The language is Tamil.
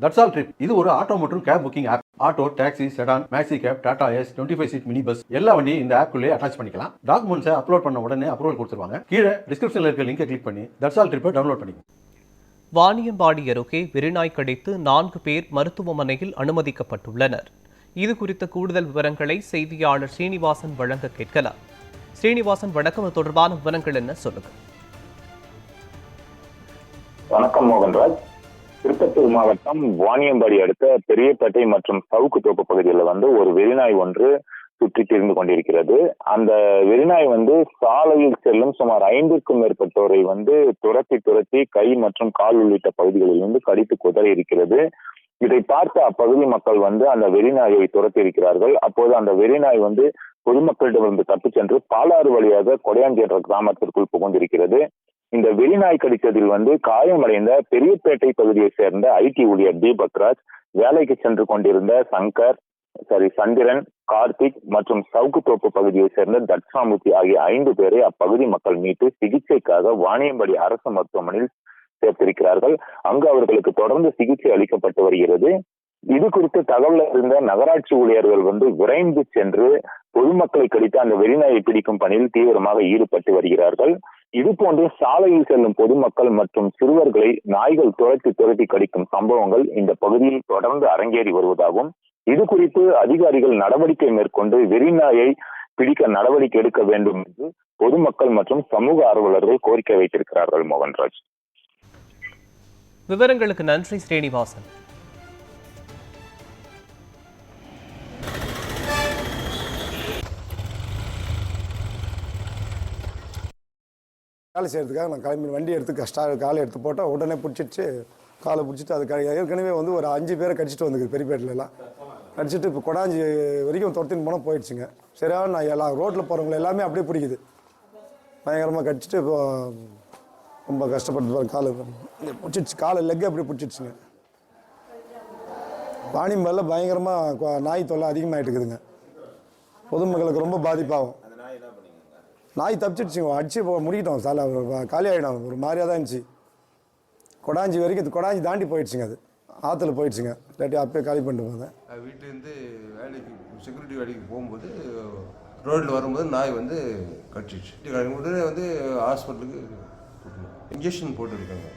தட்ஸ் ஆல் ட்ரிப் இது ஒரு ஆட்டோ மற்றும் cab booking app. Auto, taxi, sedan, maxi cab, Tata Ace, 25 seat mini bus எல்லா வண்டியும் இந்த ஆப்குள்ளே அட்டாச் பண்ணிக்கலாம். டாக்குமெண்ட்ஸை அப்லோட் பண்ண உடனே அப்ரூவல் கொடுத்துருவாங்க. கீழே டிஸ்கிரிப்ஷனில் இருக்க லிங்கை கிளிக் பண்ணி தட்ஸ் ஆல் ட்ரிப்பை டவுன்லோட் பண்ணிக்கலாம். வாணியம்பாடி அருகே வெறிநாய் கடித்து 4 பேர் மருத்துவமனையில் அனுமதிக்கப்பட்டுள்ளனர். இது குறித்த கூடுதல் விவரங்களை செய்தியாளர் ஸ்ரீனிவாசன் வழங்க கேட்கலாம். ஸ்ரீனிவாசன், வணக்கம். தொடர்பான விவரங்கள் என்ன, சொல்லுங்க. வணக்கம் மோகன்ராஜ். திருப்பத்தூர் மாவட்டம் வாணியம்பாடி அடுத்த பெரியப்பேட்டை மற்றும் சவுக்கு தோப்பு பகுதியில் ஒரு வெறிநாய் ஒன்று சுற்றி திரிந்து கொண்டிருக்கிறது. அந்த வெறிநாய் சாலையில் செல்லும் சுமார் 5க்கும் மேற்பட்டோரை துரத்தி கை மற்றும் கால் உள்ளிட்ட பகுதிகளில் கடித்து குதறி இருக்கிறது. இதை பார்த்த அப்பகுதி மக்கள் அந்த வெறிநாயை துரத்தி இருக்கிறார்கள். அப்போது அந்த வெறிநாய் பொதுமக்களிடமிருந்து தப்பிச் சென்று பாலாறு வழியாக கொடையாஞ்சி என்ற கிராமத்திற்குள் புகுந்திருக்கிறது. இந்த வெறிநாய் கடித்ததில் காயமடைந்த பெரியப்பேட்டை பகுதியை சேர்ந்த ஐடி ஊழியர் தீபக்ராஜ், வேலைக்கு சென்று கொண்டிருந்த சந்திரன், கார்த்திக் மற்றும் சவுக்குத்தோப்பு பகுதியை சேர்ந்த தட்சாமூர்த்தி ஆகிய 5 பேரை அப்பகுதி மக்கள் மீட்டு சிகிச்சைக்காக வாணியம்பாடி அரசு மருத்துவமனையில் சேர்த்திருக்கிறார்கள். அங்கு அவர்களுக்கு தொடர்ந்து சிகிச்சை அளிக்கப்பட்டு வருகிறது. இது குறித்து தகவல் அறிந்த நகராட்சி ஊழியர்கள் விரைந்து சென்று பொதுமக்களை கடித்து அந்த வெறிநாயை பிடிக்கும் பணியில் தீவிரமாக ஈடுபட்டு வருகிறார்கள். இது போன்று சாலையில் செல்லும் பொதுமக்கள் மற்றும் சிறுவர்களை நாய்கள் துரத்தி கடிக்கும் சம்பவங்கள் இந்த பகுதியில் தொடர்ந்து அரங்கேறி வருவதாகவும், இது குறித்து அதிகாரிகள் நடவடிக்கை மேற்கொண்டு வெறிநாயை பிடிக்க நடவடிக்கை எடுக்க வேண்டும் என்று பொதுமக்கள் மற்றும் சமூக ஆர்வலர்கள் கோரிக்கை வைத்திருக்கிறார்கள். மோகன்ராஜ், விவரங்களுக்கு நன்றி ஸ்ரீனிவாசன். வேலை செய்கிறதுக்காக நான் கிளம்பி வண்டி எடுத்து காலை எடுத்து போட்டால் உடனே பிடிச்சிட்டு காலை பிடிச்சிட்டு அது ஏற்கனவே ஒரு 5 பேரை கடிச்சிட்டு வந்துருக்கு. பெரியப்பேட்டிலலாம் கடிச்சிட்டு இப்போ கொடாஞ்சி வரைக்கும் துரத்தின்னு போனால் போயிடுச்சுங்க. சரியான நான் எல்லாம் ரோட்டில் போகிறவங்களை எல்லாமே அப்படியே பிடிக்குது. பயங்கரமாக கடிச்சிட்டு இப்போ ரொம்ப கஷ்டப்பட்டு காலை பிடிச்சிடுச்சு. காலை லெக்கு அப்படியே பிடிச்சிடுச்சுங்க. வாணியம்பாடியில் பயங்கரமாக நாய் தொல்லை அதிகமாகிட்டு இருக்குதுங்க. பொதுமக்களுக்கு ரொம்ப பாதிப்பாகும். நாய் தப்பிச்சிடுச்சுங்க. அடிச்சு முடிக்கிட்டோம். சாலை காலி ஆகிடும். ஒரு மாதிரியாக தான் இருந்துச்சு. கொடாஞ்சி வரைக்கும் கொடாஞ்சி தாண்டி போயிடுச்சுங்க. அது ஆற்றுல போயிடுச்சுங்க. இல்லாட்டி அப்பயே காலி பண்ணிட்டு போங்க. வீட்டிலேருந்து வேலைக்கு செக்யூரிட்டி வேலைக்கு போகும்போது ரோட்டில் வரும்போது நாய் கடிச்சிடுச்சு. உடனே ஹாஸ்பிட்டலுக்கு இன்ஜெக்ஷன் போட்டுருக்காங்க.